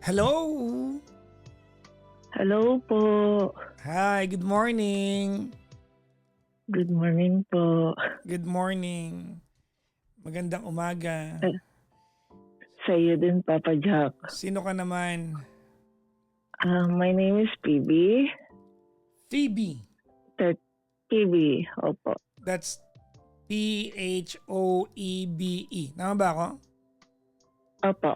Hello! Hello po. Hi, good morning. Good morning po. Good morning. Magandang umaga. Eh, Sa'yo din, Papa Jack. Sino ka naman? My name is PB. Phoebe. PB, opo. That's Phoebe. Tama ba ako? Opo.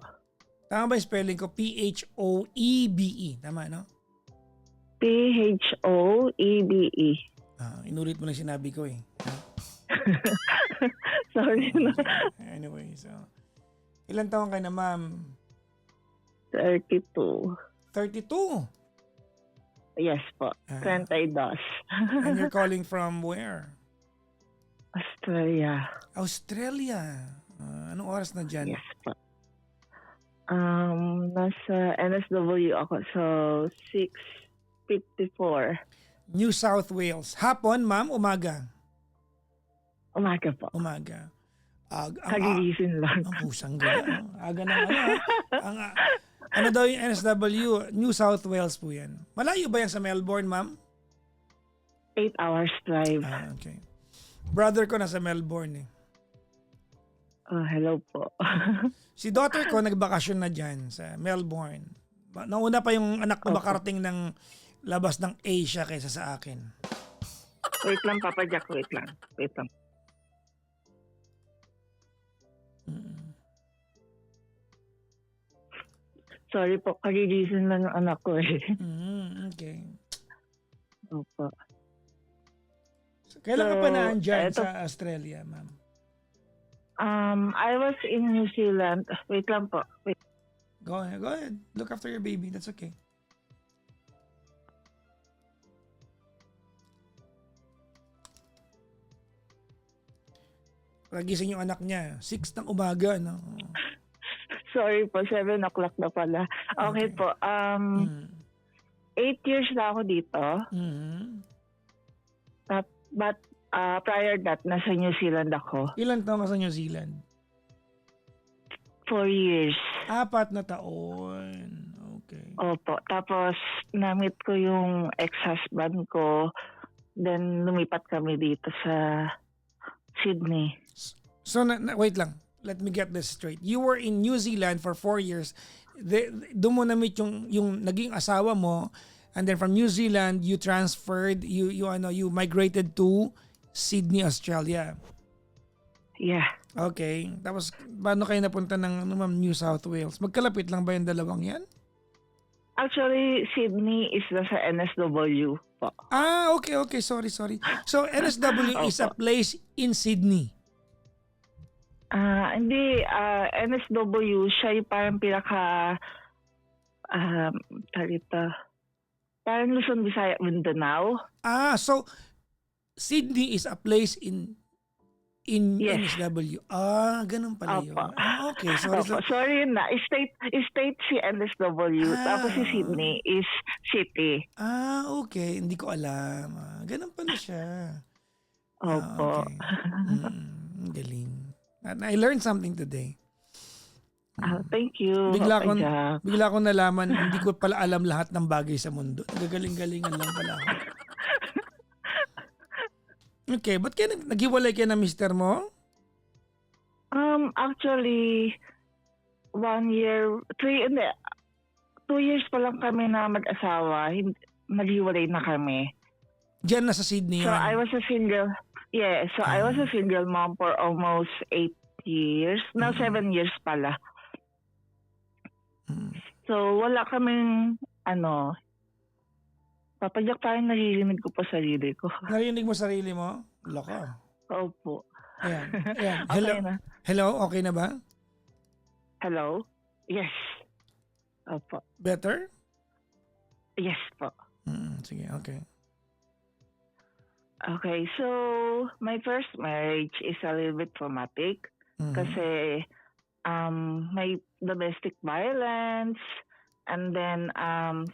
Tama ba yung spelling ko? Phoebe. Tama, no? Phoebe. Inulit mo lang sinabi ko eh. Sorry na. Anyway, so. Ilan taon ka na, ma'am? 32. 32. Yes po. 32. And you're calling from where? Australia. Australia. Anong oras na dyan? Yes po. Nasa NSW ako. So, 6:54. New South Wales. Hapon, ma'am, umaga. Umaga po. Umaga. Kagigising lang. Ang pusang gala. Aga ng ano daw yung NSW? New South Wales po yan. Malayo ba yan sa Melbourne, ma'am? 8 hours drive. Okay. Brother ko nasa Melbourne eh. Hello po. Si daughter ko nagbakasyon na dyan sa Melbourne. Nauna pa yung anak ko makarating ng labas ng Asia kaysa sa akin. Wait lang, Papa Jack. Wait lang. Sorry po, kagigising lang ng anak ko eh. Okay. Opo. So, kailan ka pa So, naandyan eto- sa Australia, ma'am? I was in New Zealand. Wait lang po. Wait. Go ahead. Look after your baby. That's okay. Pagising yung anak niya. 6 ng umaga, no? Sorry po, 7 o'clock na pala. Okay Okay. po. 8 years na ako dito. Mhm. But prior that, nasa New Zealand ako. Ilan taon ka sa New Zealand? 4 years. 4 na taon. Okay. Opo. Tapos, na-meet ko yung ex-husband ko. Then, lumipat kami dito sa Sydney. So, wait lang. Let me get this straight. You were in New Zealand for 4 years. Doon mo na-meet yung naging asawa mo. And then from New Zealand, you transferred, you migrated to Sydney, Australia. Yeah. Okay. Tapos, paano kayo napunta ng New South Wales? Magkalapit lang ba yung dalawang yan? Actually, Sydney is nasa NSW po. Okay. Sorry. So, NSW is a place in Sydney. Hindi, NSW, siya yung parang parang Luzon, Visayas, Mindanao. So, Sydney is a place in Yes. NSW. Ganun pala yun. Opo. Okay. Sorry. Opo, sorry na. State si NSW, tapos si Sydney is city. Okay. Hindi ko alam. Ganun pala siya. Opo. Okay. Galing. I learned something today. Thank you. Bigla Papa Jack. ko nalaman, hindi ko pala alam lahat ng bagay sa mundo. Gagaling-galingan lang pala ako. Okay, ba't kaya naghiwalay ka na mister mo? Actually, 1 year, 2 years pa lang kami na mag-asawa. Naghiwalay na kami. Diyan na sa Sydney So yan. I was a single, I was a single mom for almost 8 years. Now 7 years pala. So wala kaming, Papa Jack, parang naririnig ko pa sarili ko. Narinig mo sarili mo? Loko. Opo. Ayan. Hello? Okay na. Hello? Okay na ba? Hello? Yes. Opo. Better? Yes po. Sige, okay. Okay, so my first marriage is a little bit traumatic kasi may domestic violence, and then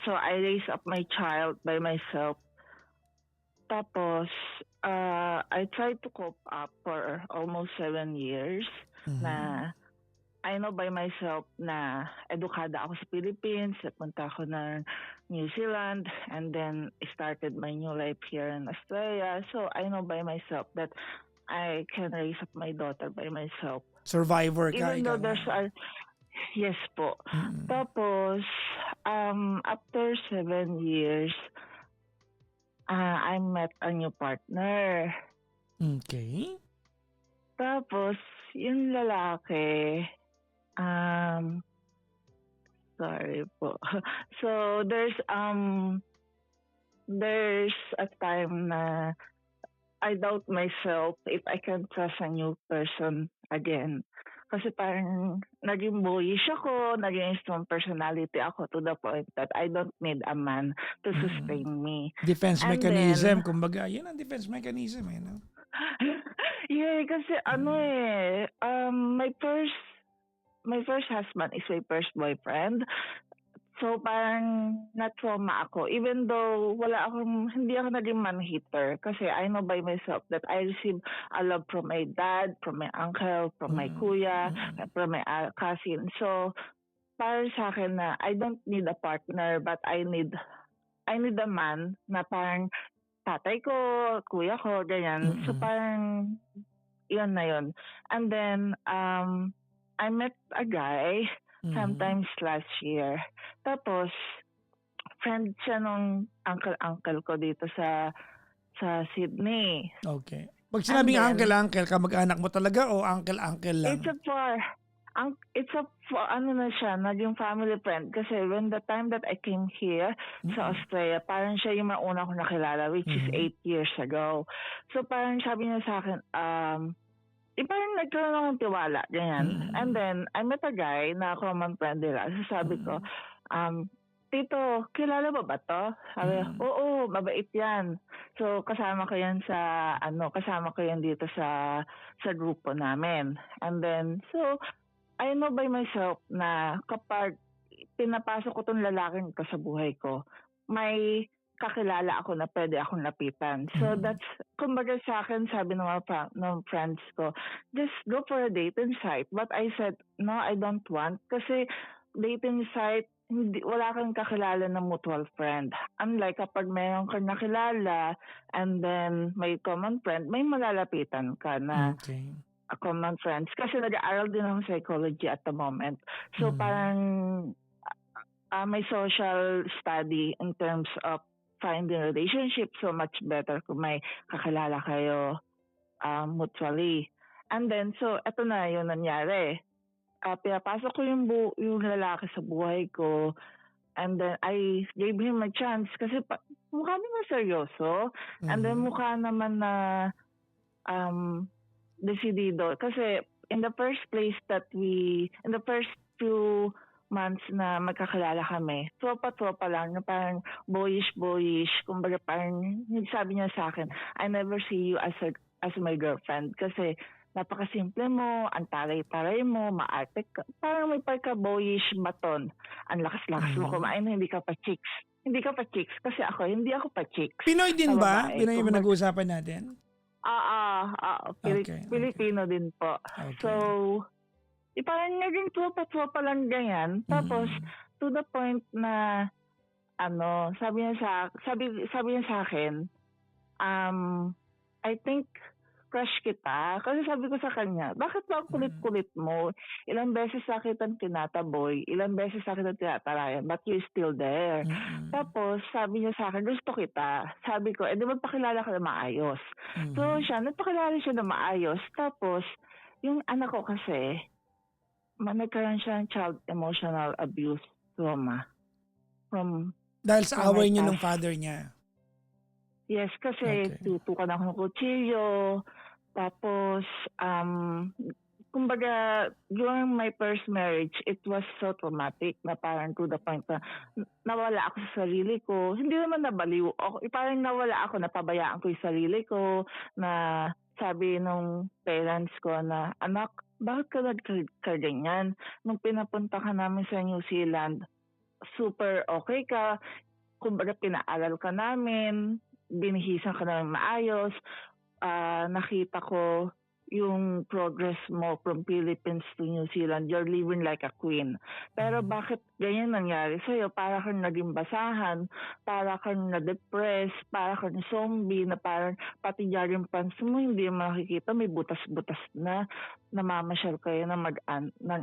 so I raised up my child by myself. Tapos I tried to cope up for almost 7 years na I know by myself na edukada ako sa Philippines, napunta ako ng New Zealand, and then started my new life here in Australia. So I know by myself that I can raise up my daughter by myself. Survivor ka, Even though ika there's nga. yes po. Mm. Tapos, after 7 years, I met a new partner. Okay. Tapos, yung lalaki, sorry po. So, there's a time na I doubt myself if I can trust a new person again. Kasi parang naging boyish ako, naging strong personality ako to the point that I don't need a man to sustain me. Defense And mechanism, then, kumbaga, yun ang defense mechanism eh, no? yeah, kasi my first husband is my first boyfriend. So parang na-trauma ako. Even though hindi ako naging man-hater. Kasi I know by myself that I received a love from my dad, from my uncle, from my kuya, from my cousin. So parang sa akin na I don't need a partner but I need a man na parang tatay ko, kuya ko, ganyan. So parang yun na yun. And then I met a guy sometimes last year. Tapos, friend siya nung uncle ko dito sa Sydney. Okay. Pag sinabing And then, uncle, kamag-anak mo talaga o uncle lang? It's a ano na siya, naging family friend. Kasi when the time that I came here sa Australia, parang siya yung mauna ko nakilala, which is 8 years ago. So parang sabi niya sa akin, parang nagkaroon ako ng tiwala, ganyan. And then, I met a guy na common friend nila. So sabi ko, Tito, kilala mo ba to? Sabi, oo, mabait yan. So kasama ko yan dito sa grupo namin. And then, so, I know by myself na kapag pinapasok ko tong lalaking ito sa buhay ko, may kakilala ako na pwede akong lapitan. So that's, kumbaga sa akin, sabi ng mga friends ko, just go for a dating site. But I said, no, I don't want. Kasi dating site, wala kang kakilala na mutual friend. Unlike kapag mayroon kang nakilala and then may common friend, may malalapitan ka na common friends. Kasi nag-aaral din ako psychology at the moment. So parang may social study in terms of finding a relationship, so much better kung may kakilala kayo mutually. And then, so, eto na yung nangyari. Pinapasok ko yung lalaki sa buhay ko, and then I gave him a chance kasi mukha naman seryoso, and then mukha naman na desidido. Kasi in the first few months na magkakilala kami, tropa-tropa lang, na parang boyish, kumbaga parang sabi niya sa akin, I never see you as my girlfriend kasi napakasimple mo, ang taray-taray mo, maarte ka, parang may pagka-boyish baton, ang lakas-lakas mo kumain, hindi ka pa chicks kasi hindi ako pa chicks. Pinoy din ba? Pinoy yung nag-uusapan natin? Filipino din po. Okay. So, parang naging tropa-tropa lang ganyan. Tapos, to the point na, sabi niya sa akin, I think, crush kita. Kasi sabi ko sa kanya, bakit ba ang kulit-kulit mo? Ilang beses sa kitang tinataboy, ilang beses sa kitang tinatarayan, but you're still there. Tapos, sabi niya sa akin, gusto kita. Sabi ko, di magpakilala ka na maayos. So, nagpakilala siya na maayos. Tapos, yung anak ko kasi, nagkaroon siya ng child emotional abuse trauma. Dahil sa away niyo ng father niya? Yes, kasi tutukan ako ng kutsilyo. Tapos, kumbaga, during my first marriage, it was so traumatic na parang to the point na nawala ako sa sarili ko. Hindi naman nabaliw. Parang nawala ako, napabayaan ko yung sarili ko, na sabi nung parents ko na, anak, bakit ka ganyan? Nung pinapunta ka namin sa New Zealand, super okay ka. Kumbaga, pinaaral ka namin, binihisan ka namin maayos. Nakita ko yung progress mo from Philippines to New Zealand. You're living like a queen. Pero bakit ganyan nangyari sa'yo? Para kang naging basahan, para kang na-depress, para kang zombie, na parang pati yung pants mo hindi mo makikita, may butas-butas na namamasyal kayo ng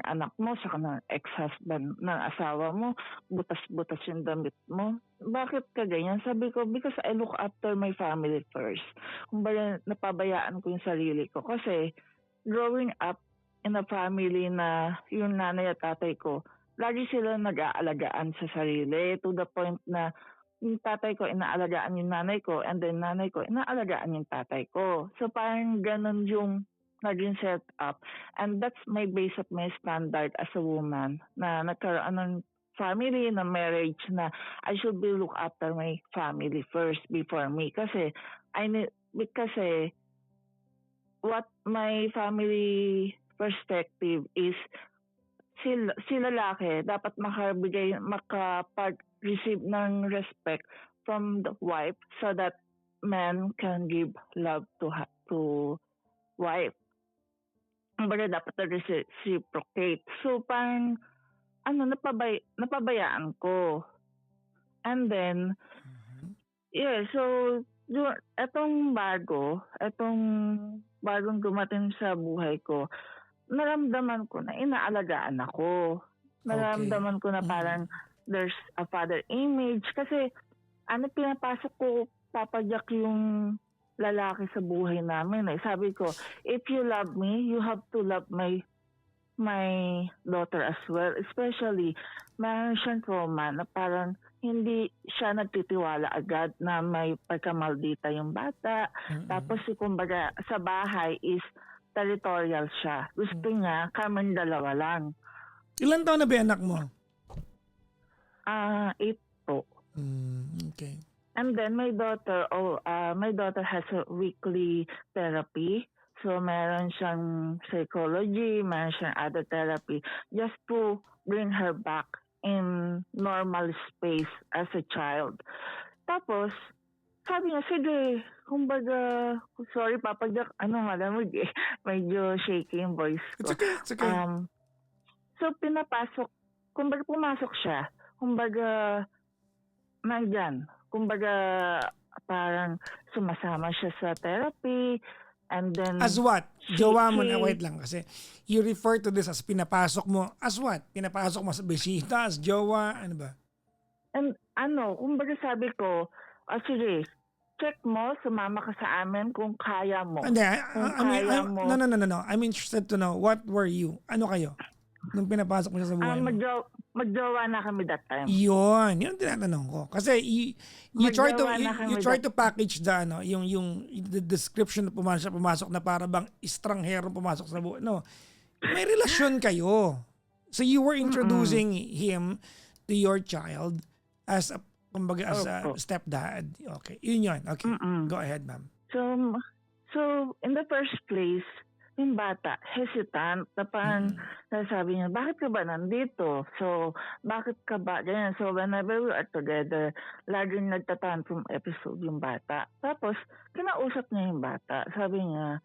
anak mo, saka ng ex-husband, ng asawa mo, butas-butas yung damit mo. Bakit ka ganyan? Sabi ko, because I look after my family first. Kumbaga, napabayaan ko yung sarili ko. Kasi, growing up in a family na yung nanay at tatay ko, lagi sila nag-aalagaan sa sarili to the point na yung tatay ko inaalagaan yung nanay ko and then nanay ko inaalagaan yung tatay ko. So parang ganun yung naging set up. And that's my base of my standard as a woman na nagkaroon ng family, na marriage, na I should be look after my family first before me. Kasi kasi what my family perspective is si lalaki dapat makapag-receive ng respect from the wife so that man can give love to wife. Kumbaga dapat reciprocate. So parang napabayaan ko. And then so etong bagong dumating sa buhay ko, naramdaman ko na inaalagaan ako. Naramdaman ko na parang there's a father image. Kasi pinapasok ko, Papa Jack, yung lalaki sa buhay namin. Sabi ko, if you love me, you have to love my daughter as well. Especially, mayroon siyang trauma na parang hindi siya nagtitiwala agad na may pagkamaldita yung bata. Tapos, kumbaga, sa bahay is territorial siya. Gusto niya, kaming dalawa lang. Ilan taon na ba anak mo? 8 po. Okay. And then my daughter has a weekly therapy. So meron siyang psychology, meron siyang other therapy just to bring her back in normal space as a child. Tapos, sabi niya, sige, kumbaga, sorry Papa Jack, malamig medyo shaky yung voice ko. It's okay. So pinapasok, kumbaga pumasok siya, kumbaga nandyan, kumbaga parang sumasama siya sa therapy, and then... As what? Jowa mo na, wait lang, kasi you refer to this as pinapasok mo, as what? Pinapasok mo sa bisita, as jowa, ano ba? And kumbaga sabi ko, sige, check mo, sumama ka sa amin kung kaya mo. Hindi, mo. No. I'm interested to know, what were you? Ano kayo? Nung pinapasok mo siya sa buhay mo? Magjowa na kami that time. Yun ang tinatanong ko. Kasi you try to package the description na pumasok na para bang estranghero pumasok sa buhay. No. May relasyon kayo. So you were introducing him to your child as a stepdad. Okay. Yun. Okay. Go ahead, ma'am. So in the first place, yung bata, hesitant, na parang sabi niya, bakit ka ba nandito? So, bakit ka ba ganyan? So, whenever we are together, laging nagtatantrum episode yung bata. Tapos, kinausap niya yung bata. Sabi niya,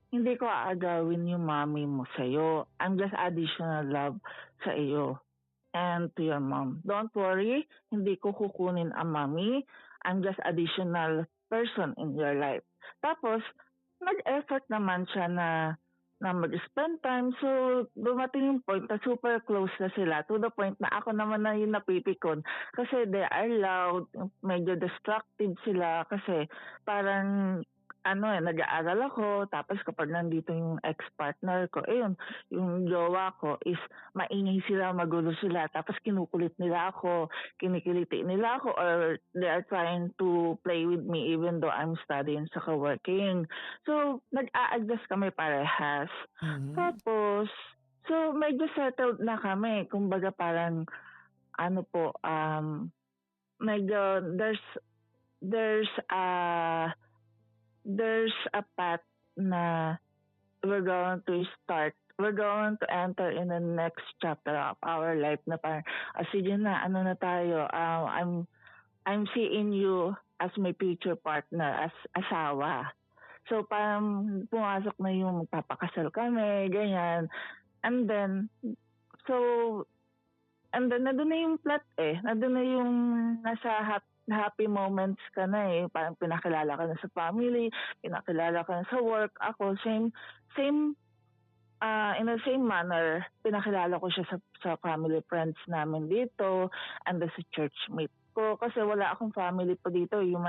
hindi ko aagawin yung mommy mo sa'yo. I'm just additional love sa iyo and to your mom. Don't worry, hindi ko kukunin ang mommy. I'm just additional person in your life. Tapos, nag-effort naman siya na mag-spend time. So, dumating yung point na super close na sila to the point na ako naman na yung napipikon kasi they are loud, medyo destructive sila kasi parang nag-aaral ako, tapos kapag nandito yung ex-partner ko, yung jowa ko is maingay sila, magulo sila, tapos kinukulit nila ako, kinikiliti nila ako, or they are trying to play with me even though I'm studying saka working. So, nag-a-adjust kami parehas. Tapos, so medyo settled na kami. Kumbaga parang, medyo there's a path na we're going to enter in the next chapter of our life na parang, sige na, na tayo, I'm seeing you as my future partner, as asawa. So parang pumasok na yung magpapakasal kami, ganyan. And then, so, and then nandun na yung plot eh. Nandun na yung nasa happy moments ka na eh. Parang pinakilala ka na sa family, pinakilala ka na sa work. Ako, same in the same manner, pinakilala ko siya sa family friends namin dito and sa church mate ko kasi wala akong family po dito, yung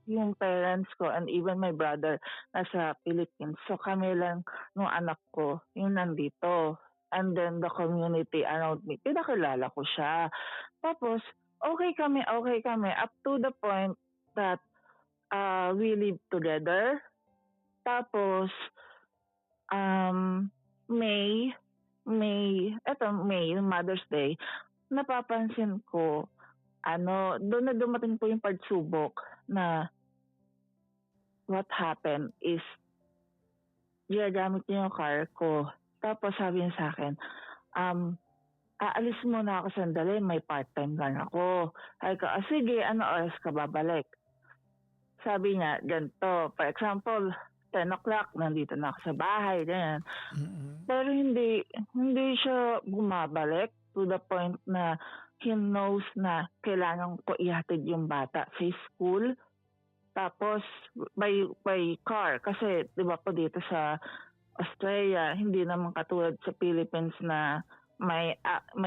yung parents ko and even my brother nasa Philippines. So kami lang nung anak ko yung nandito. And then the community around me, pinakilala ko siya. Tapos, okay kami up to the point that we live together. Tapos, May, Mother's Day, napapansin ko, doon na dumating po yung pagsubok na what happened is, ginagamit niya yung car ko. Tapos sabi niya sa akin, aalis muna ako sandali, may part-time lang ako. Sabi ko, sige, ano oras ka babalik? Sabi niya, ganito, for example, 10 o'clock, nandito na ako sa bahay, ganyan. Pero hindi siya bumabalik to the point na he knows na kailangan ko ihatid yung bata sa school. Tapos, by car. Kasi, di ba po dito sa Australia, hindi naman katulad sa Philippines na may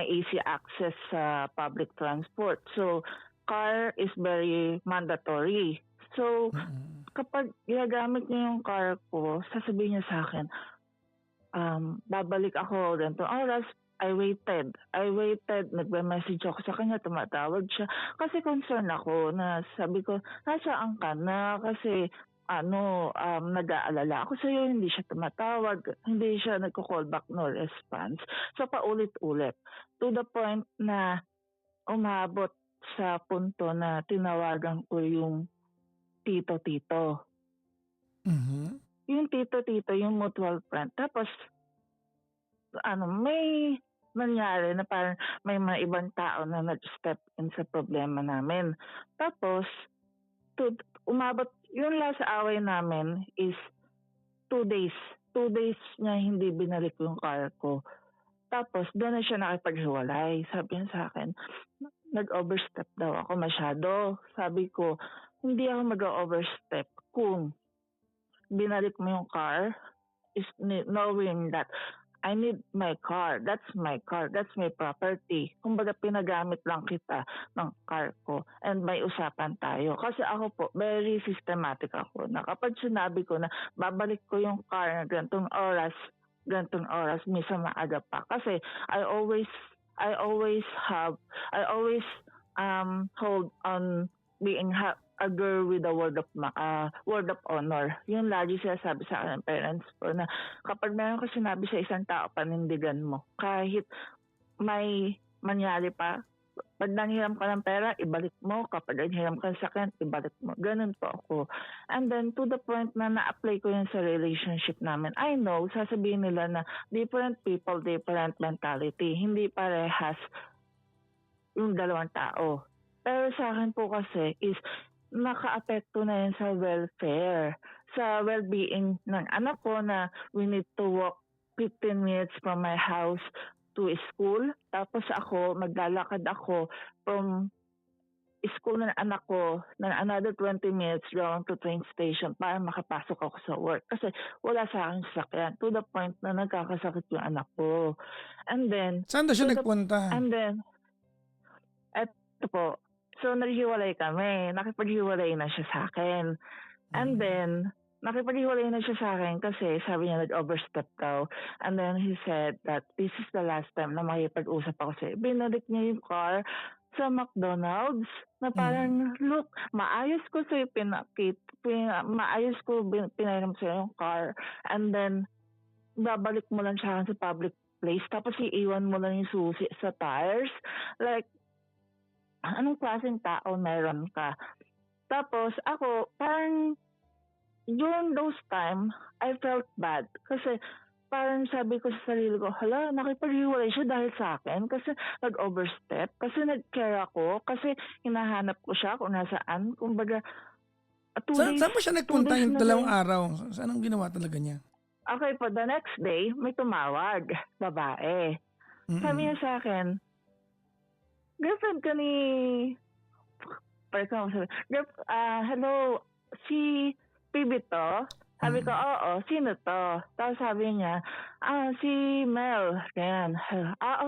easy access sa public transport. So, car is very mandatory. So, kapag ginagamit niya yung car ko, sasabihin niya sa akin, babalik ako ganito oras. I waited. Nagme-message ako sa kanya, tumatawag siya. Kasi concern ako na sabi ko, nasaan ka na? Kasi nag-aalala ako sa'yo, hindi siya tumatawag, hindi siya nagko-call back, no response. So paulit-ulit. To the point na umabot sa punto na tinawagan ko yung tito-tito. Yung tito-tito, yung mutual friend. Tapos, may nangyari na parang may mga ibang tao na nag-step in sa problema namin. Tapos, umabot, yung last away namin is 2 days. 2 days niya hindi binalik yung car ko. Tapos, doon na siya nakipaghiwalay. Sabi niya sa akin, nag-overstep daw ako masyado. Sabi ko, hindi ako mag-overstep kung binalik mo yung car, is knowing that I need my car. That's my car. That's my property. Kumbaga, pinagamit lang kita ng car ko and may usapan tayo. Kasi ako po, very systematic ako. Na kapag sinabi ko na babalik ko yung car na gantong oras, minsan maaga pa. Kasi I always hold on being a girl with a word of honor. Yung lagi sinasabi sa akin ng parents ko na kapag meron ko sinabi sa isang tao, panindigan mo. Kahit may mangyari pa, pag nanghiram ka ng pera, ibalik mo. Kapag nanghiram ka ng sakyan, ibalik mo. Ganun po ako. And then to the point na na-apply ko yun sa relationship namin. I know, sasabihin nila na different people, different mentality. Hindi parehas yung dalawang tao. Pero sa akin po kasi is naka-apekto na yun sa welfare, sa well-being ng anak ko na we need to walk 15 minutes from my house to school. Tapos ako, maglalakad ako from school ng anak ko ng another 20 minutes going to train station para makapasok ako sa work. Kasi wala sa akin sasakyan to the point na nagkakasakit yung anak ko. And then, saan na siya nagpunta? And then, eto po, so, naghiwalay kami. Nakipaghiwalay na siya sa akin. And then, nakipaghiwalay na siya sa akin kasi sabi niya nag-overstep daw. And then he said that this is the last time na makipag-usap ako sa'yo. Binalik niya yung car sa McDonald's na parang, look, maayos ko sa'yo pinairam sa'yo yung car. And then, babalik mo lang siya sa public place. Tapos iiwan mo lang yung susi sa tires. Like, anong klaseng tao meron ka? Tapos ako, parang during those time, I felt bad. Kasi parang sabi ko sa sarili ko, hala, nakipaghiwalay siya dahil sa akin. Kasi nag-overstep. Kasi nag-care ako. Kasi hinahanap ko siya kung nasaan. Kumbaga, 2 Saan, days, saan ba siya 2 nagpunta days yung na dalawang rin. araw? Saan ang ginawa talaga niya? Okay po, the next day, may tumawag, babae. Sabi Mm-mm. niya sa akin, girlfriend ka ni... For example, hello, si PB to? Sabi ko, Mm. oo, sino to? Tapos sabi niya, si Mel. Ganyan.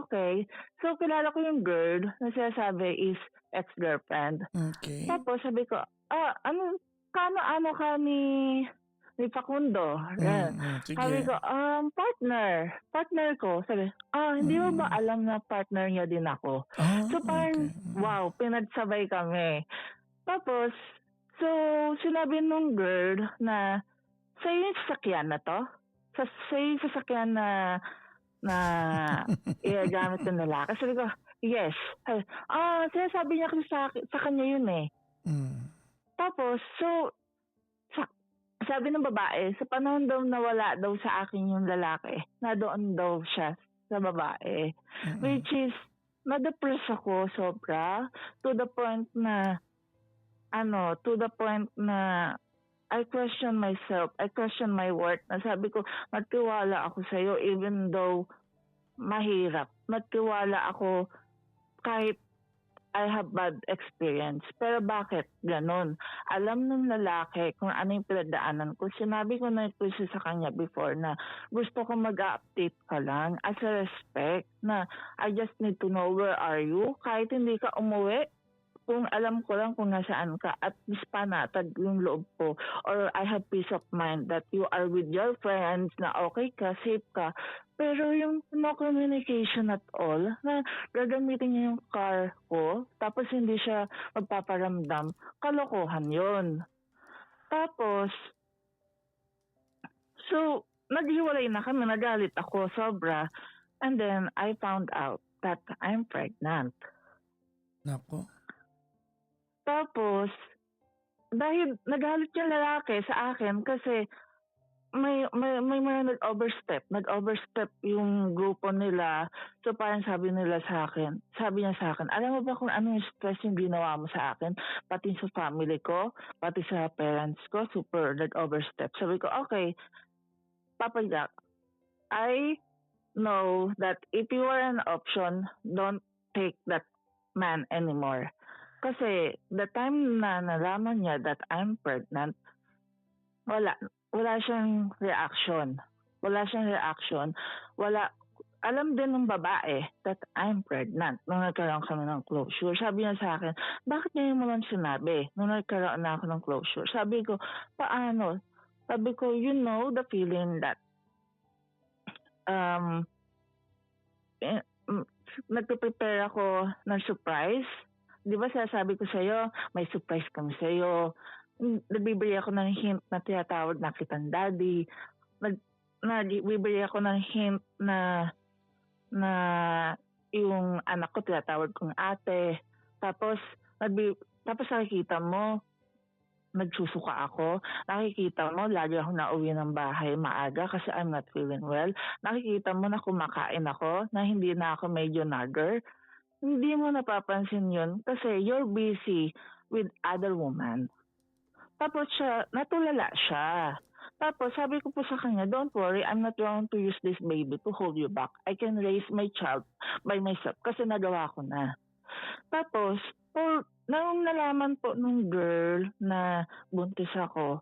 Okay. So, kilala ko yung girl na sinasabi is ex-girlfriend. Okay. Tapos sabi ko, ano ka ni Facundo? Ganyan. Sabi Sige. ko, partner ko. Sabi, hindi mo ba Mm. alam na partner niya din ako? Ah, So okay. parang, wow, pinagsabay kami. Tapos, so sinabi nung girl na, sa'yo yung sasakyan na to? Sa'yo yung sasakyan na iagamit ng lalaki? Sabi ko, yes. Sinasabi niya kasi sa kanya yun eh. Mm. Tapos, so, sabi ng babae, sa panahon daw na wala daw sa akin yung lalaki, na doon daw siya sa babae. Mm-mm. Which is, na-depress ako sobra to the point na I question myself, I question my worth. Nasabi ko, magtiwala ako sa'yo even though mahirap. Magtiwala ako kahit I have bad experience. Pero bakit ganon? Alam ng lalaki kung ano yung pinagdaanan ko. Sinabi ko na ito sa kanya before na gusto ko mag-update ka lang as a respect na I just need to know where are you. Kahit hindi ka umuwi, kung alam ko lang kung nasaan ka, at least panatag yung loob ko. Or I have peace of mind that you are with your friends, na okay ka, safe ka. Pero yung no communication at all, na gagamitin niya yung car ko, tapos hindi siya magpaparamdam, kalokohan yon. Tapos, so, naghiwalay na kami, nagalit ako sobra. And then, I found out that I'm pregnant. Nako. Tapos, dahil nagalit yung lalaki sa akin kasi may mga nag-overstep yung grupo nila. So parang sabi niya sa akin, alam mo ba kung anong stress yung ginawa mo sa akin? Pati sa family ko, pati sa parents ko, super nag-overstep. Sabi ko, okay, Papa Jack, I know that if you are an option, don't take that man anymore. Kasi the time na nalaman niya that I'm pregnant, wala siyang reaction. Alam din ng babae that I'm pregnant nung nagkaroon kami ng closure. Sabi niya sa akin, bakit ngayon mo lang sinabi nung nagkaroon na ako ng closure? Sabi ko, paano? Sabi ko, you know the feeling that nagpe-prepare ako ng surprise. Di ba sasabi ko sa'yo, may surprise kami sa'yo. Nagbibigay ako ng hint na tinatawag na kitang daddy. Nagbibigay ako ng hint na yung anak ko tinatawag kong ate. Tapos nakikita mo, nagsusuka ako. Nakikita mo, lagi ako nauwi ng bahay maaga kasi I'm not feeling well. Nakikita mo na kumakain ako, na hindi na ako medyo nagger. Hindi mo napapansin yun kasi you're busy with other woman. Tapos natulala siya. Tapos sabi ko po sa kanya, don't worry, I'm not going to use this baby to hold you back. I can raise my child by myself kasi nagawa ko na. Tapos, nung nalaman po nung girl na buntis ako,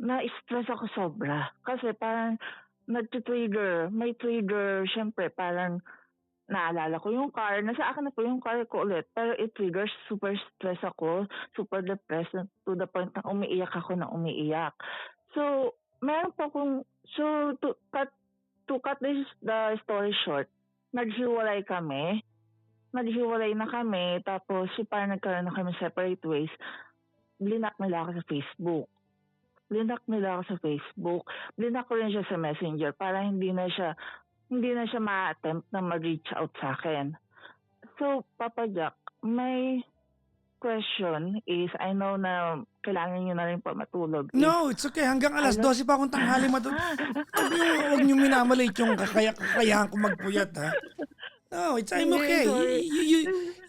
na-stress ako sobra. Kasi parang may trigger, syempre parang naalala ko yung car. Nasa akin na po yung car ko ulit. Pero it triggers, super stress ako, super depressed to the point na umiiyak ako na umiiyak. So, meron po to cut the story short, naghiwalay na kami, tapos parang nagkaroon na kami separate ways. Blinak nila ako sa Facebook. Blinak ko rin siya sa Messenger para hindi na siya ma-attempt na mag-reach out sa akin. So, Papa Jack, my question is, I know na kailangan nyo na rin po matulog. No, it's okay. Hanggang alas 12 pa akong tanghali matulog. Huwag niyo minamalit yung kakayahan ko magpuyat, ha? No, I'm okay.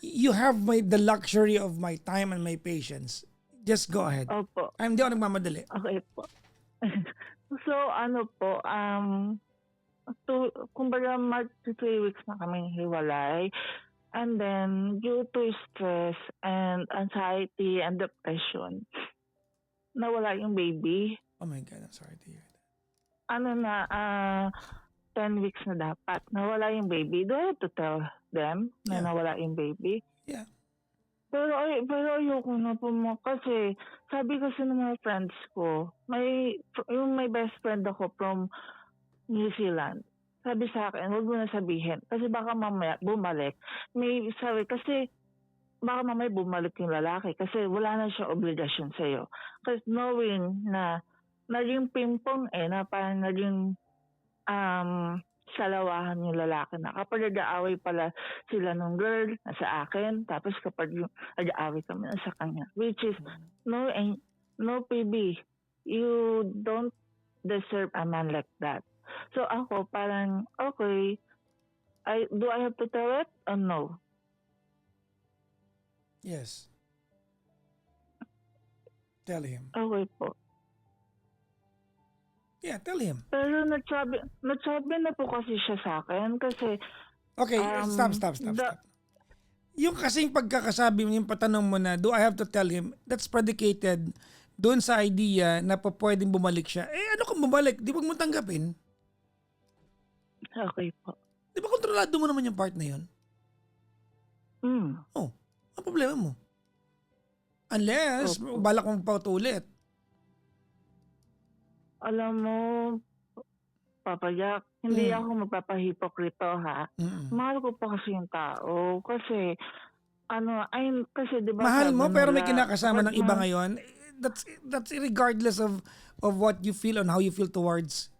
You have the luxury of my time and my patience. Just go ahead. Opo. Hindi ako nagmamadali. Okay po. So, ano po, kumbaga mag 3 weeks na kami hiwalay. And then, due to stress and anxiety and depression, nawala yung baby. Oh my God, I'm sorry to hear that. 10 weeks na dapat. Nawala yung baby. Do I have to tell them na Yeah. nawala yung baby? Yeah. Pero ayoko na po kasi sabi kasi ng mga friends ko, may best friend ako from New Zealand. Sabi sa akin, huwag mo na sabihin. Kasi baka mamaya bumalik. Kasi baka mamaya bumalik yung lalaki. Kasi wala na siya obligasyon sa'yo. Kasi knowing na naging pimpong na parang naging salawahan yung lalaki na kapag nag-aaway pala sila nung girl na sa akin, tapos kapag yung nag-aaway kami na sa kanya. Which is, no PB, you don't deserve a man like that. So ako parang, okay, do I have to tell it or no? Yes. Tell him. Okay po. Yeah, tell him. Pero nagsabi na po kasi siya sa akin kasi Okay, stop. Yung kasing pagkakasabi mo, yung patanong mo na, do I have to tell him, that's predicated doon sa idea na pwedeng bumalik siya. Ano kung bumalik? Di ba mo tanggapin? okay po. Di ba kontrolado mo naman yung part na yun? Oh, ang problema mo. Unless, balak mong pautulit. Alam mo, Papa Jack, hindi ako magpapahipokrito ha. Mahal ko pa kasi yung tao. Kasi, kasi di ba mahal mo sabi pero may nila, kinakasama ng "Ba't iba mo-" ngayon. That's regardless of what you feel and how you feel towards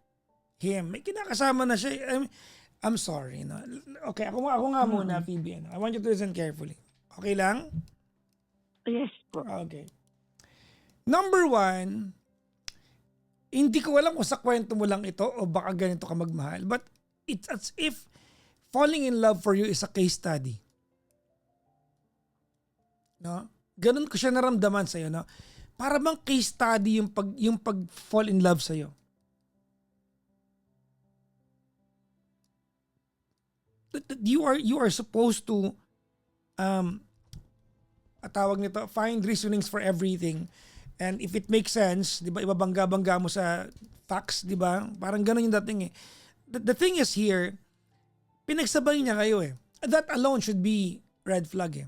him. May kinakasama na siya. I'm sorry. No? Okay, ako nga muna, Phoebe. I want you to listen carefully. Okay lang? Yes po. Okay. Number 1, hindi ko alam kung sa kwento mo lang ito o baka ganito ka magmahal. But it's as if falling in love for you is a case study. No? Ganun ko siya naramdaman sa'yo. No? Para bang case study yung pag fall in love sa'yo. You are supposed to tawag nito, find reasonings for everything. And if it makes sense, di ba, ibabangga-bangga mo sa facts, di ba? Parang ganun yung dating eh. The thing is here, pinagsabay niya kayo eh. That alone should be red flag eh.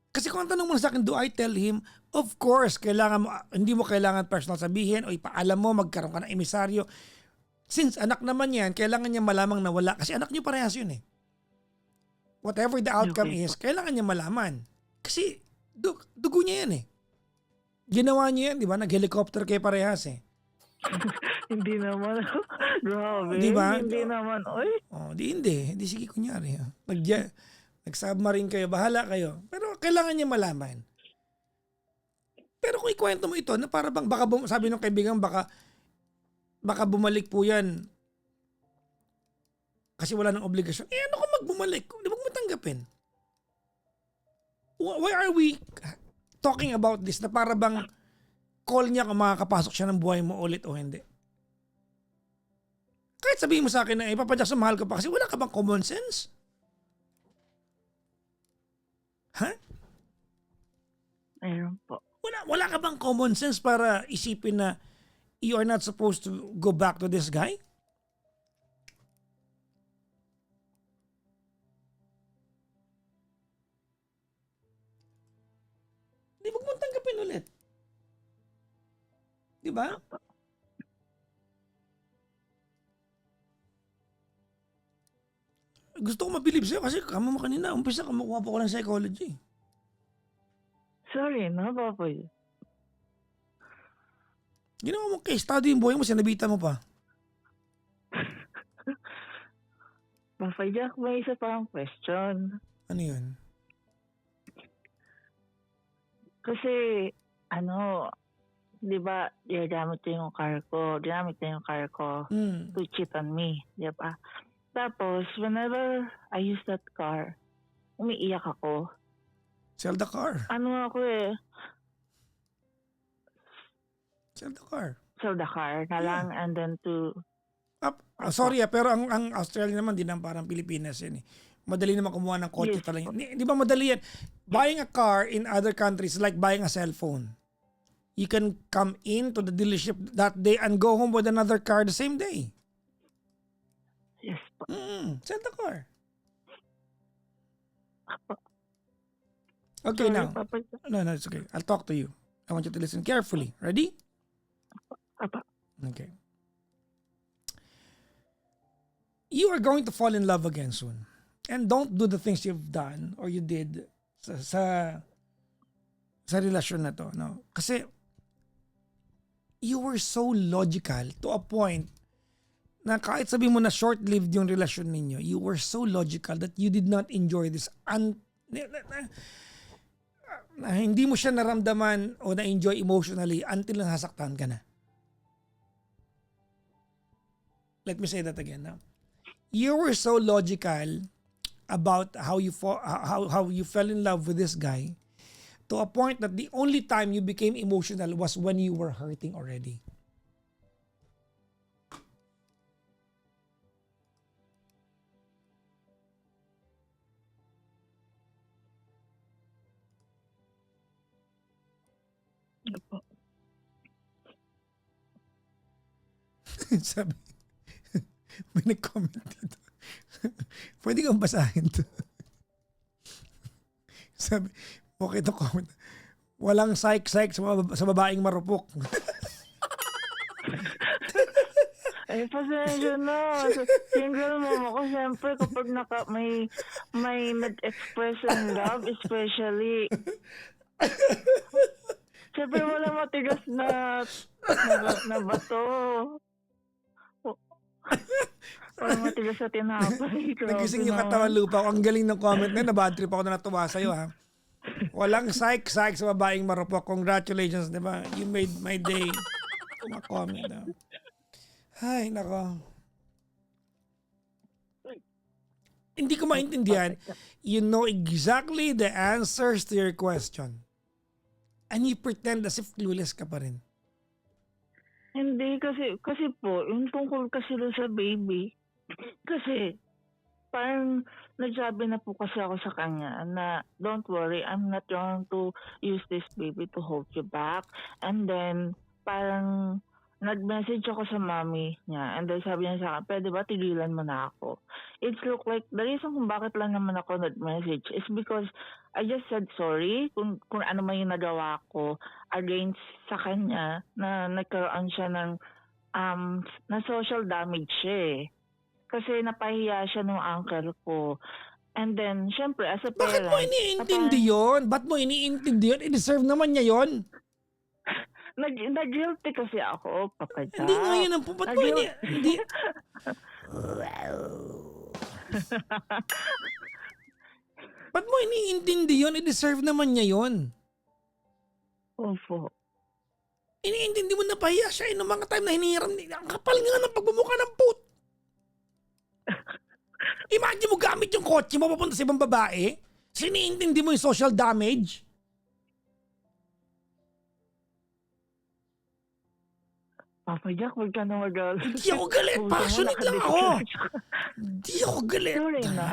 Kasi kung ang tanong mo sa akin, do I tell him? Of course, hindi mo kailangan personal sabihin o ipaalam mo, magkaroon ka ng emisaryo. Since anak naman yan, kailangan niya malamang na wala. Kasi anak niyo parehas yun eh. Whatever the outcome is, kailangan niya malaman. Kasi dugo niya yan eh. Ginawa niya yan, di ba? Nag-helicopter kayo parehas eh. Hindi naman. Grabe. Di ba? Hindi naman. Oy. Hindi. Sige, kunyari. Nag-submarine kayo, bahala kayo. Pero kailangan niya malaman. Pero kung ikwento mo ito, na para bang, sabi ng kaibigan, baka bumalik po yan kasi wala ng obligasyon. Ano kung magbumalik? Di ba mo tanggapin? Why are we talking about this na para bang call niya kung makakapasok siya ng buhay mo ulit o hindi? Kahit sabihin mo sa akin na Papa Jackson, mahal ka pa kasi wala ka bang common sense? Ha? Meron po. Wala ka bang common sense para isipin na you are not supposed to go back to this guy? Di ba mo tanggapin ulit? Di ba? Gusto ko mabilib sa'yo kasi kamo mo kanina, umpisa kumukuha pa ko ng psychology. Sorry, no, Papoy. Ginawa mo case study yung buhay mo, sinabitan mo pa. Papa Jack, may isa pa ang question. Ano yun? Kasi, di ba, ginamit yung car ko to cheat on me, di ba? Tapos, whenever I use that car, umiiyak ako. Sell the car. Ano ako eh, Sell the car. sell the car na lang and then to, Sorry pero ang Australia naman din ang parang Pilipinas yan eh. Madali naman kumuha ng kotse Yes talaga. po. Di ba madali yan? Buying a car in other countries is like buying a cell phone. You can come into the dealership that day and go home with another car the same day. yes po. Sell the car. Apo. Okay, Sorry, now. Papa. No, it's okay. I'll talk to you. I want you to listen carefully. Ready? Apa. Okay. You are going to fall in love again soon. And don't do the things you've done or you did sa relasyon na to. No? Kasi you were so logical to a point na kahit sabi mo na short-lived yung relasyon ninyo, you were so logical that you did not enjoy this na hindi mo siya naramdaman o na-enjoy emotionally until nasaktan ka na. Let me say that again now. You were so logical about how you fell in love with this guy to a point that the only time you became emotional was when you were hurting already. Apo. Sabi, may nag-comment dito. Pwede kang basahin to. Sabi, okay to comment. Walang psych-psych sa babaeng marupok. Eh, pasensya na. Single mom ako, siyempre, kapag may nag-express ng love, especially, siyempre wala matigas na bato. Wala matigas na tinapay. Nagising yung katawan lupa ko. Ang galing ng comment na. Nabad trip ako na natuwa sa'yo ha. Walang psych-psych sa babaeng marupok. Congratulations, di ba? You made my day. Comment na. Ay, nako. Hindi ko maintindihan. You know exactly the answers to your question. And you pretend as if clueless ka pa rin. Hindi, kasi po, yung tungkol kasi doon sa baby, kasi parang nagsabi na po kasi ako sa kanya na don't worry, I'm not going to use this baby to hold you back. And then parang nag-message ako sa mommy niya and then sabi niya sa akin, pwede ba tigilan mo na ako? It's look like the reason kung bakit lang naman ako nag-message is because I just said sorry kung ano man yung nagawa ko against sa kanya na nagkaroon siya ng na social damage siya eh. Kasi napahiya siya ng uncle ko. And then, syempre, as a Bakit parent... mo iniintindi yun? Ba't mo iniintindi yun? I-deserve naman niya yun. Nag-guilty kasi ako, Papa Jack. Hindi nga yun ang ba't mo hindi... Ba't mo iniintindi yun? I-deserve naman niya yun. Opo. Iniintindi mo na pahiya siya noong mga time na hinihiram niya. Ang kapal nga ng pagbumuka ng puto. Imagine mo gamit yung kotse mo papunta sa ibang babae. Siniintindi mo yung social damage. Papa Jack, huwag ka na magalit. Hindi ako galit. Passionate lang ako. Hindi ako galit. Sorry na.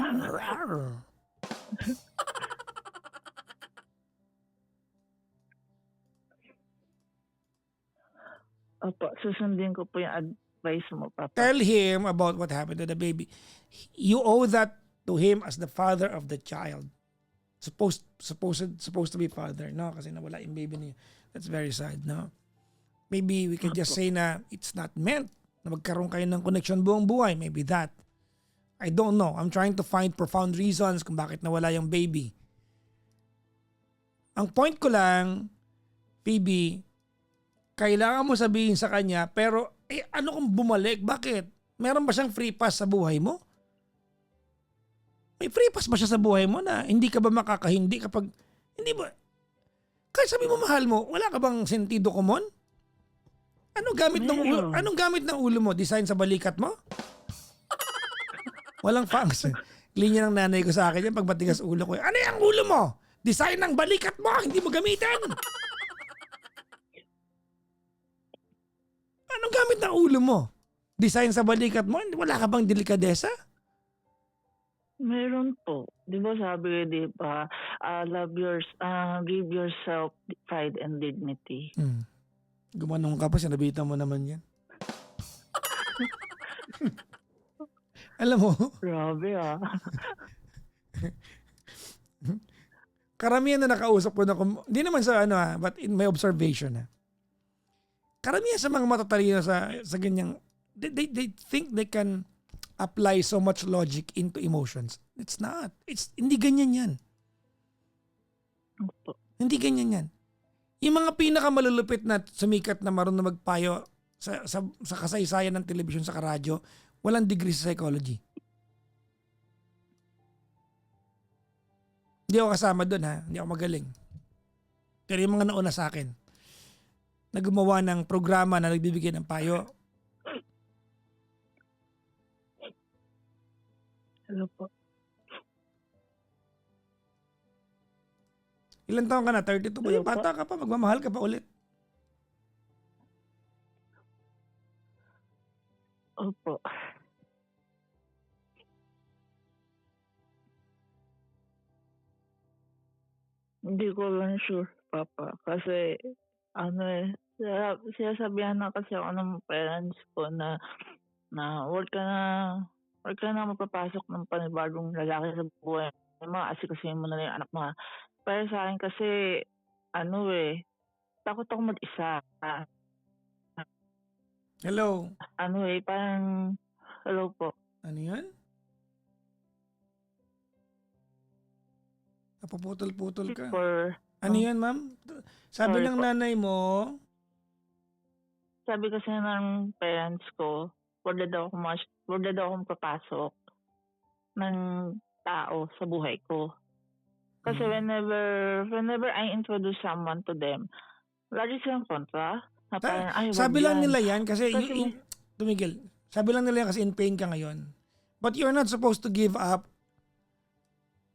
Opo, susundin ko po yung advice mo, Papa. Tell him about what happened to the baby. You owe that to him as the father of the child. Supposed to be father, no? Kasi nawala yung baby niya. That's very sad, no? Maybe we can just say na it's not meant na magkaroon kayo ng connection buong buhay. Maybe that. I don't know. I'm trying to find profound reasons kung bakit nawala yung baby. Ang point ko lang, Phoebe, kailangan mo sabihin sa kanya, pero ano kung bumalik? Bakit? Meron ba siyang free pass sa buhay mo? May free pass ba siya sa buhay mo na hindi ka ba makakahindi kapag, hindi ba? Kahit sabi mo mahal mo, wala ka bang sentido common? Anong gamit ng ulo mo? Design sa balikat mo? Walang function. Linya ng nanay ko sa akin yan pag matigas ulo ko. Ano yung ulo mo? Design ng balikat mo, hindi mo gamitin. Anong gamit ng ulo mo? Design sa balikat mo? Wala ka bang delikadesa? Meron po. Di ba sabi, di ba, give yourself pride and dignity. Gumanong ka pa, sinabitan mo naman yan. Alam mo, Grabe ah. karamihan na nakausap ko na, hindi naman sa but in my observation karamihan sa mga matatalino sa ganyang, they think they can apply so much logic into emotions. It's not. Hindi ganyan yan. Opo. Hindi ganyan yan. Yung mga pinakamalulupit na sumikat na marunong magpayo sa kasaysayan ng telebisyon sa radyo, walang degree sa psychology. Hindi ako kasama doon Hindi ako magaling. Pero yung mga nauna sa akin, na gumawa ng programa na nagbibigay ng payo. Hello po. Ilan taon ka na? 32 ba? Yung bata ka pa, magmamahal ka pa ulit. Opo. Hindi ko lang sure, Papa. Kasi, sinasabihan na kasi ako ng parents ko na huwag ka na magpapasok ng panibagong lalaki sa buhay. Mga asikasuhin mo na lang yung anak mo. Pero sa akin kasi, takot ako mag-isa. Hello? Parang, hello po. Ano yan? Napuputol-putol ka. Ano yan, ma'am? Sabi ng nanay mo? Sabi kasi ng parents ko, huwag na daw akong papasok ng tao sa buhay ko. Kasi whenever I introduce someone to them, lagi silang kontra. Sabi lang nila yan kasi tumigil. Sabi lang nila yan kasi in pain ka ngayon. But you're not supposed to give up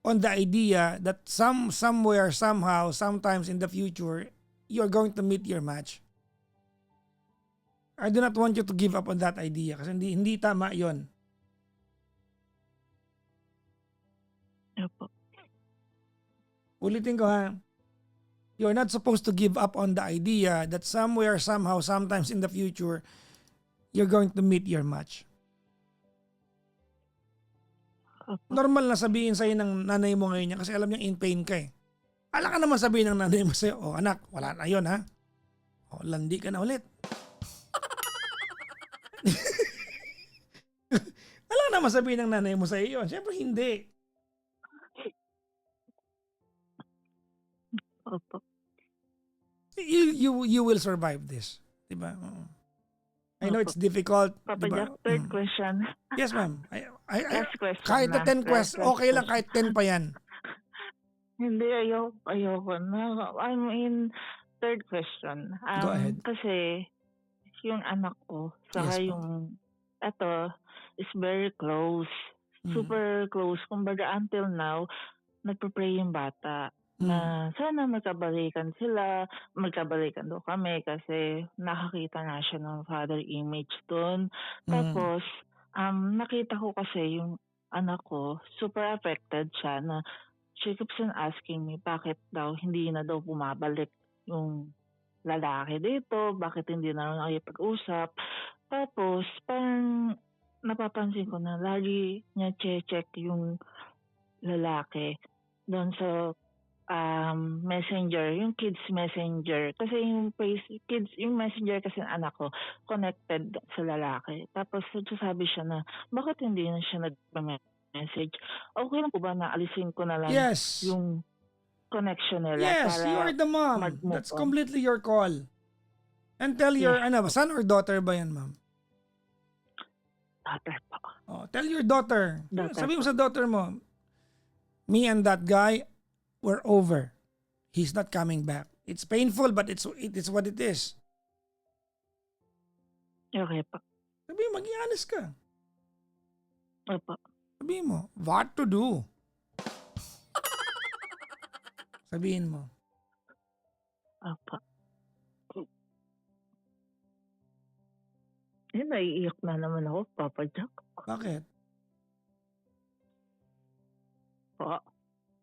on the idea that somewhere, somehow, sometimes in the future, you're going to meet your match. I do not want you to give up on that idea kasi hindi tama yon. Opo. Ulitin ko You're not supposed to give up on the idea that somewhere, somehow, sometimes in the future, you're going to meet your match. Normal na sabihin sa'yo ng nanay mo ngayon kasi alam niyang in pain ka Alam ka naman sabihin ng nanay mo sa'yo, anak, wala na yun landi ka na ulit. Alam ka naman sabihin ng nanay mo sa'yo yun. Siyempre hindi. Opo. You will survive this. Diba? I know it's difficult. Papa diba? Jack, third question. Yes, ma'am. Last question. Kahit na 10 questions, okay lang kahit 10 pa yan. Hindi, ayoko na. Third question. Go ahead. Kasi, yung anak ko, saka Yes, ito, is very close. Super close. Kumbaga, until now, nagpa-pray yung bata. Na sana magkabalikan daw kami kasi nakakita na siya ng father image doon. Tapos, nakita ko kasi yung anak ko, super affected siya na she keeps on asking me bakit daw hindi na daw bumabalik yung lalaki dito, bakit hindi na lang nakipag-usap. Tapos, parang napapansin ko na lagi niya check yung lalaki doon sa messenger, yung kids messenger. Kasi yung messenger kasi ng anak ko, connected sa lalaki. Tapos sabi siya na, bakit hindi na siya nag-message? Okay lang po ba na alisin ko na lang yung connection nila? Yes, you are the mom. That's completely your call. And tell your, son or daughter ba yan, ma'am? Daughter po. Tell your daughter. Sabi mo sa daughter mo, me and that guy, we're over. He's not coming back. It's painful, but it's what it is. Okay po. Sabi, maging honest ka. Opo. Sabihin mo, what to do? Sabihin mo. Opo. Naiiyak na naman ako, Papa Jack. Bakit? Po.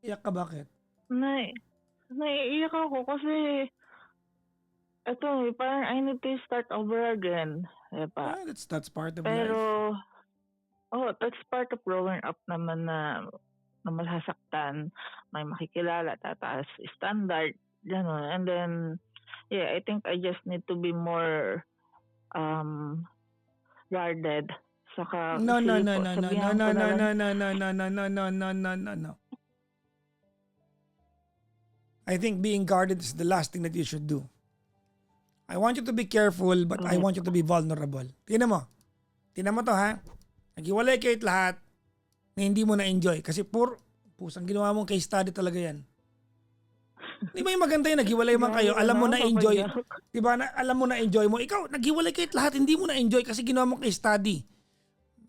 Iyak ka bakit? Naiiyak ako kasi parang I need to start over again. Diba? That's part of life. Pero, that's part of growing up naman na masasaktan, may makikilala, tataas standard, gano'n. And then, yeah, I think I just need to be more guarded. Saka, No. sabihan ko na lang, No. I think being guarded is the last thing that you should do. I want you to be careful, but I want you to be vulnerable. Tingnan mo to ha. Naghiwalay kayo lahat na hindi mo na-enjoy. Kasi pusang ginawa mong case study talaga yan. Di ba yung maganda yun, naghiwalay man kayo, alam mo na-enjoy. Di ba, alam mo na-enjoy mo. Ikaw, naghiwalay kayo lahat, hindi mo na-enjoy kasi ginawa mong case study.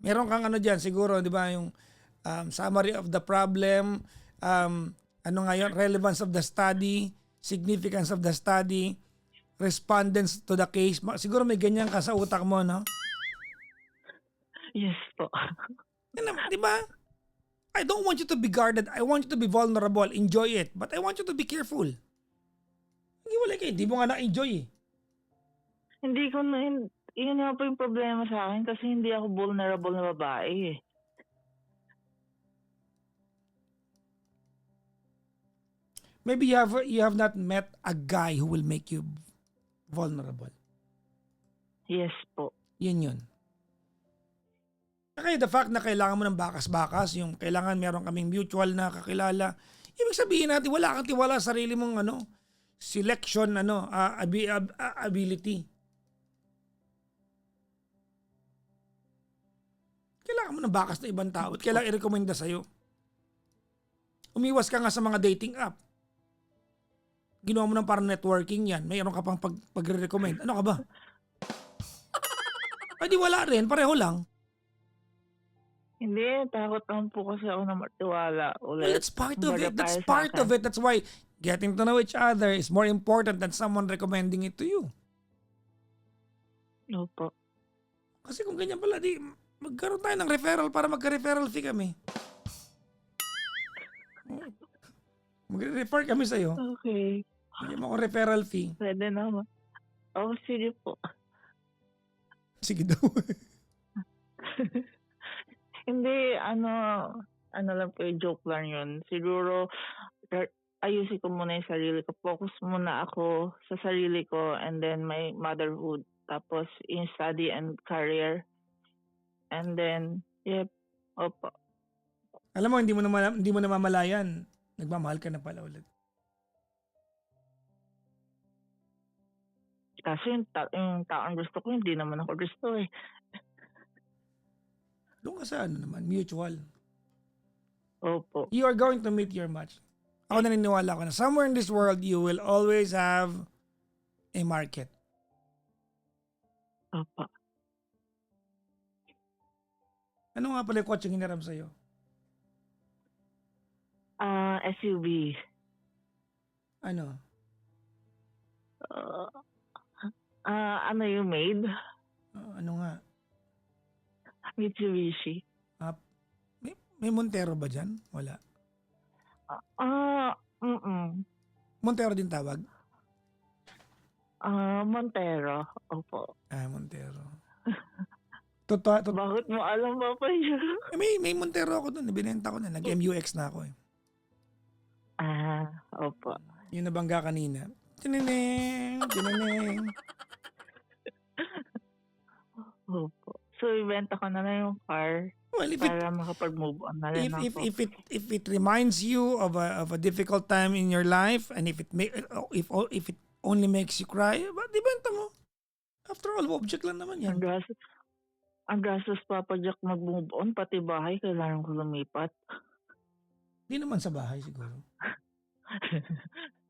Meron kang dyan, siguro, di ba, yung summary of the problem, relevance of the study, significance of the study, respondents to the case. Siguro may ganyan ka sa utak mo, no? Yes po. Di ba? I don't want you to be guarded. I want you to be vulnerable. Enjoy it. But I want you to be careful. Hindi wala kayo. Hindi mo nga na-enjoy eh. Hindi ko na, yun nga po yung problema sa akin kasi hindi ako vulnerable na babae eh. Maybe you have not met a guy who will make you vulnerable. Yes po. Yun. Kaya the fact na kailangan mo ng bakas-bakas, yung kailangan meron kaming mutual na kakilala, ibig sabihin natin wala kang tiwala sa sarili mong selection ability. Kailangan mo ng bakas na ibang tao at kailangan i-recommenda sa'yo. Umiwas ka nga sa mga dating app. Ginawa mo ng parang networking yan. Mayroon ka pang pagre-recommend. Ano ka ba? Ay di wala rin. Pareho lang. Hindi, takot lang po kasi ako na matiwala ulit. Well, that's part of it. That's part of it. That's why getting to know each other is more important than someone recommending it to you. Opo. Kasi kung ganyan pala, di magkaroon tayo ng referral para magka-referral fee kami. Mag-refer kami sa'yo. Okay. Bigyan mo ako referral fee. Pwede naman. Sige po. Sige daw. Hindi, lang po, joke lang yun. Siguro, ayusin ko muna yung sarili ko. Focus muna ako sa sarili ko and then my motherhood. Tapos, in study and career. And then, opo. Alam mo, hindi mo namamalayan. Nagmamahal ka na pala ulit. Kasi yung taong gusto ko, hindi naman ako gusto eh. Doon ka sa mutual. Opo. You are going to meet your match. Ako naniniwala ko na somewhere in this world, you will always have a market. Opo. Ano nga pala yung kotse yung hiniram sa'yo? SUV. Ano? Yung maid? Ano nga? Mitsubishi. May Montero ba dyan? Wala. Montero din tawag? Montero. Opo. Montero. Bakit mo alam ba pa yun? May Montero ako doon. Binenta ko na. Nag-MUX na ako eh. Opo. Yung nabangga kanina. Tineneng. Opo. So, ibenta ko na lang yung car para makapag-move on na rin ako. If it reminds you of a difficult time in your life and if it only makes you cry, ibenta mo. After all, object lang naman yan. Ang gastos, Papa Jack, mag-move on, pati bahay, kailangan ko lumipat. Di naman sa bahay siguro.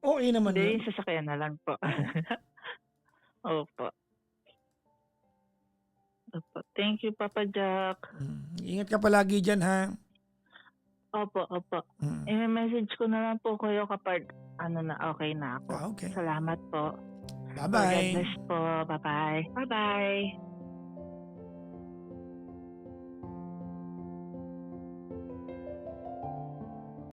Oo, naman Hindi, yun. yung sasakyan na lang po. Opo. Opo. Thank you, Papa Jack. Ingat ka palagi dyan, ha? Opo, opo. Mm. I-message ko na lang po kayo kapag okay na ako. Okay. Salamat po. God Bye-bye. bless po. Bye-bye. Bye-bye.